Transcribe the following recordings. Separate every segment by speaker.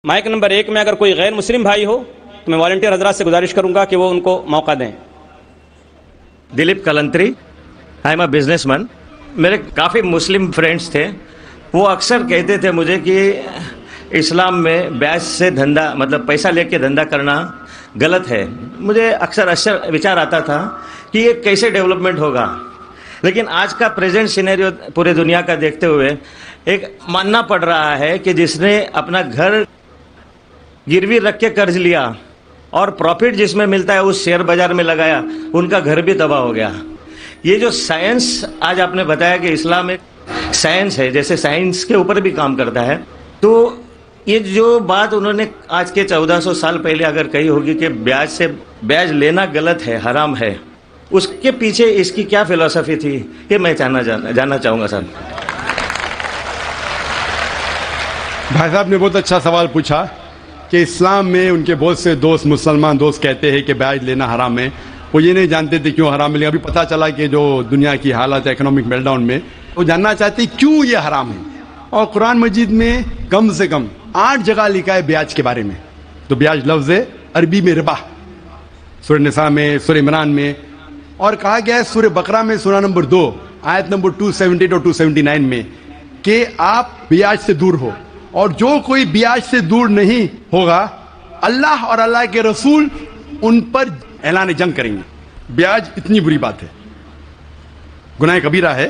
Speaker 1: Mic number 1 میں اگر کوئی غیر مسلم بھائی ہو تو میں والنٹیئر حضرات سے گزارش کروں گا کہ وہ ان کو موقع دیں۔
Speaker 2: Dilip Kalantri, I am a businessman مین۔ میرے کافی مسلم فرینڈس تھے، وہ اکثر کہتے تھے مجھے کہ اسلام میں بیعت سے دھندا مطلب پیسہ لے کے دھندا کرنا غلط ہے۔ مجھے اکثر وچار آتا تھا کہ یہ کیسے ڈیولپمنٹ ہوگا، لیکن آج کا پریزنٹ سینیریو پورے دنیا کا دیکھتے ہوئے ایک ماننا پڑ رہا ہے کہ جس نے اپنا گھر گروی رکھ کے قرض لیا اور پروفٹ جس میں ملتا ہے اس شیئر بازار میں لگایا، ان کا گھر بھی تباہ ہو گیا۔ یہ جو سائنس آج آپ نے بتایا کہ اسلام ایک سائنس ہے، جیسے سائنس کے اوپر بھی کام کرتا ہے، تو یہ جو بات انہوں نے آج کے 1400 سال پہلے اگر کہی ہوگی کہ بیاج لینا غلط ہے، حرام ہے، اس کے پیچھے اس کی کیا فلسفی تھی، یہ میں جاننا چاہوں گا صاحب۔
Speaker 3: بھائی صاحب نے بہت اچھا سوال پوچھا کہ اسلام میں ان کے بہت سے دوست مسلمان دوست کہتے ہیں کہ بیاج لینا حرام ہے، وہ یہ نہیں جانتے تھے کیوں حرام ہے، لیکن ابھی پتہ چلا کہ جو دنیا کی حالت ہے اکنامک میلٹ ڈاؤن میں، وہ جاننا چاہتے ہیں کیوں یہ حرام ہے۔ اور قرآن مجید میں کم سے کم 8 جگہ لکھا ہے بیاج کے بارے میں۔ تو بیاج لفظ ہے عربی میں ربا، سورہ نساء میں، سورہ عمران میں، اور کہا گیا ہے سورہ بقرہ میں سورہ نمبر 2 آیت نمبر 278 اور 279 میں کہ آپ بیاج سے دور ہو، اور جو کوئی بیاج سے دور نہیں ہوگا اللہ اور اللہ کے رسول ان پر اعلان جنگ کریں گے۔ بیاج اتنی بری بات ہے، گناہ کبیرہ ہے،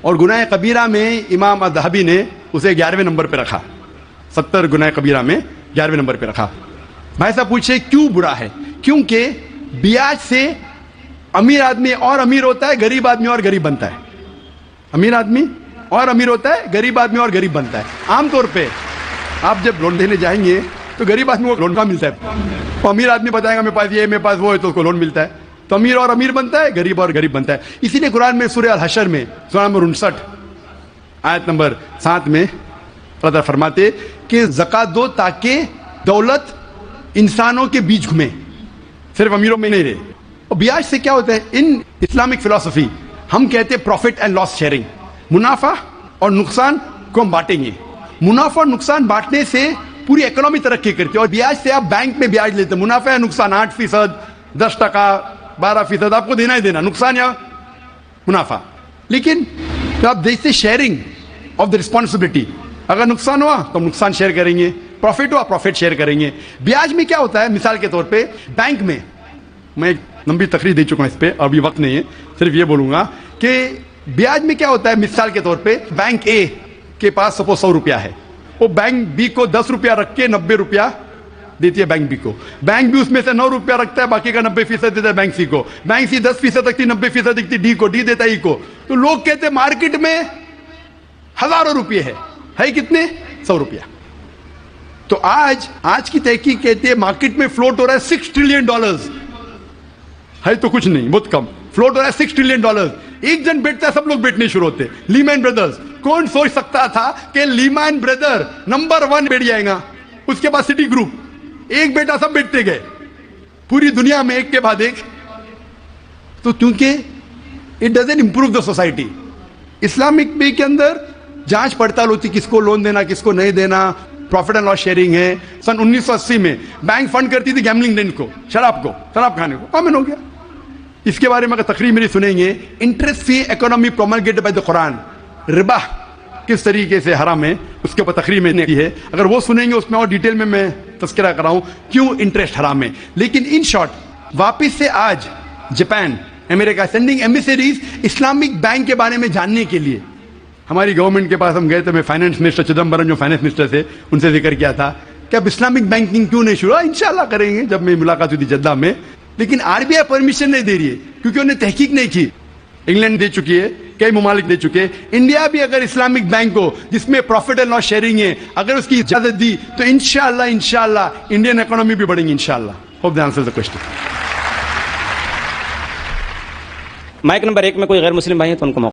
Speaker 3: اور گناہ کبیرہ میں امام الذہبی نے اسے 11ویں نمبر پہ رکھا، 70 گناہ کبیرہ میں 11ویں نمبر پہ رکھا۔ بھائی صاحب پوچھے کیوں برا ہے؟ کیونکہ بیاج سے امیر آدمی اور امیر ہوتا ہے، غریب آدمی اور غریب بنتا ہے۔ امیر آدمی اور امیر ہوتا ہے، غریب آدمی اور غریب بنتا ہے۔ عام طور پہ آپ جب لون دینے جائیں گے تو غریب آدمی کو لون کا ملتا ہے، تو امیر آدمی بتائے گا میرے پاس یہ، میرے پاس وہ ہے، تو اس کو لون ملتا ہے۔ تو امیر اور امیر بنتا ہے، غریب اور غریب بنتا ہے۔ اسی لیے قرآن میں سورہ الحشر میں سورہ نمبر 59 آیت نمبر 7 میں اللہ تعالیٰ فرماتے کہ زکوٰۃ دو تاکہ دولت انسانوں کے بیچ گھومے، صرف امیروں میں نہیں رہے۔ اور بیاج سے کیا ہوتا ہے؟ ان اسلامک فلسفی ہم کہتے ہیں پروفٹ اینڈ لاس شیئرنگ، منافع اور نقصان کو ہم بانٹیں گے۔ منافع اور نقصان بانٹنے سے پوری اکنامی ترقی کرتی ہے، اور بیاج سے آپ بینک میں بیاج لیتے ہیں، منافع یا نقصان 8%، 10%، 12% آپ کو دینا ہی دینا، نقصان یا منافع۔ لیکن تو آپ دیکھتے شیئرنگ آف دا رسپانسبلٹی، اگر نقصان ہوا تو ہم نقصان شیئر کریں گے، پروفٹ ہوا پروفٹ شیئر کریں گے۔ بیاج میں کیا ہوتا ہے؟ مثال کے طور پہ بینک میں، میں ایک لمبی تقریر دے چکا ہوں اس پہ، ابھی وقت نہیں ہے، صرف یہ بولوں گا کہ بیاج میں کیا ہوتا ہے۔ مثال کے طور پہ بینک اے کے پاس سپوز 100 روپیہ ہے، وہ بینک بی کو 10 روپیہ رکھ کے 90 روپیہ دیتی ہے بینک بی کو۔ بینک بی اس میں سے 9 روپیہ رکھتا ہے، باقی کا 90% دیتا ہے بینک سی کو۔ بینک سی 10% رکھتی، 90% دیتی ڈی کو، ڈی دیتا ہے ای کو۔ تو لوگ کہتے ہیں مارکیٹ میں ہزاروں روپیے ہے کتنے؟ 100 روپیہ۔ تو آج کی تحقیق کہتی ہے مارکیٹ میں فلوٹ ہو رہا ہے $6 ٹریلین، ہے تو کچھ نہیں، بہت کم فلوٹ ہو رہا ہے $6 ٹریلین۔ ایک جن بیٹھتا ہے سب لوگ بیٹھنے شروع ہوتے۔ لیمین بردرز، کون سوچ سکتا تھا کہ لیمین بردر نمبر 1 بیٹھ جائے گا، اس کے بعد سٹی گروپ، ایک بیٹا سب بیٹھتے گئے پوری دنیا میں ایک کے بعد ایک۔ تو کیونکہ it doesn't improve the society. Islamic بے کے اندر جانچ پڑتال ہوتی، کس کو لون دینا کس کو نہیں دینا، پروفٹ اینڈ لاس شیئرنگ ہے۔ سن 1980 میں بینک فنڈ کرتی تھی گیملنگ ڈین کو، شراب کھانے کو، کامن ہو گیا۔ اس کے بارے میں اگر تقریر میری سنیں گے، interest free economy promulgated by the قرآن، ربا کس طریقے سے حرام ہے، اس کے اوپر تقریر میں نے کی ہے، اگر وہ سنیں گے اس میں اور ڈیٹیل میں تذکرہ کراؤں کیوں انٹرسٹ حرام ہے۔ لیکن ان شارٹ واپس سے آج جاپان، امریکہ سینڈنگ ایمبیسریز اسلامک بینک کے بارے میں جاننے کے لیے۔ ہماری گورنمنٹ کے پاس ہم گئے تھے، میں فائنانس منسٹر چدمبرم جو فائنانس منسٹر تھے ان سے ذکر کیا تھا کہ اب اسلامک بینکنگ کیوں نہیں شروع؟ انشاءاللہ کریں گے جب میں ملاقات ہوئی تھی جدہ میں، لیکن RBI پرمیشن نہیں دے رہی ہے کیونکہ انہوں نے تحقیق نہیں کی۔ انگلینڈ دے چکی ہے، کئی ممالک دے چکے، انڈیا بھی اگر اسلامک بینک کو جس میں پروفٹ اینڈ لاس شیئرنگ ہے اگر اس کی اجازت دی تو انشاءاللہ انڈین اکانومی بھی بڑھیں گی انشاءاللہ۔ Hope that answers the question.
Speaker 1: Mic number 1 میں کوئی غیر مسلم بھائی ہیں تو ان کو موقع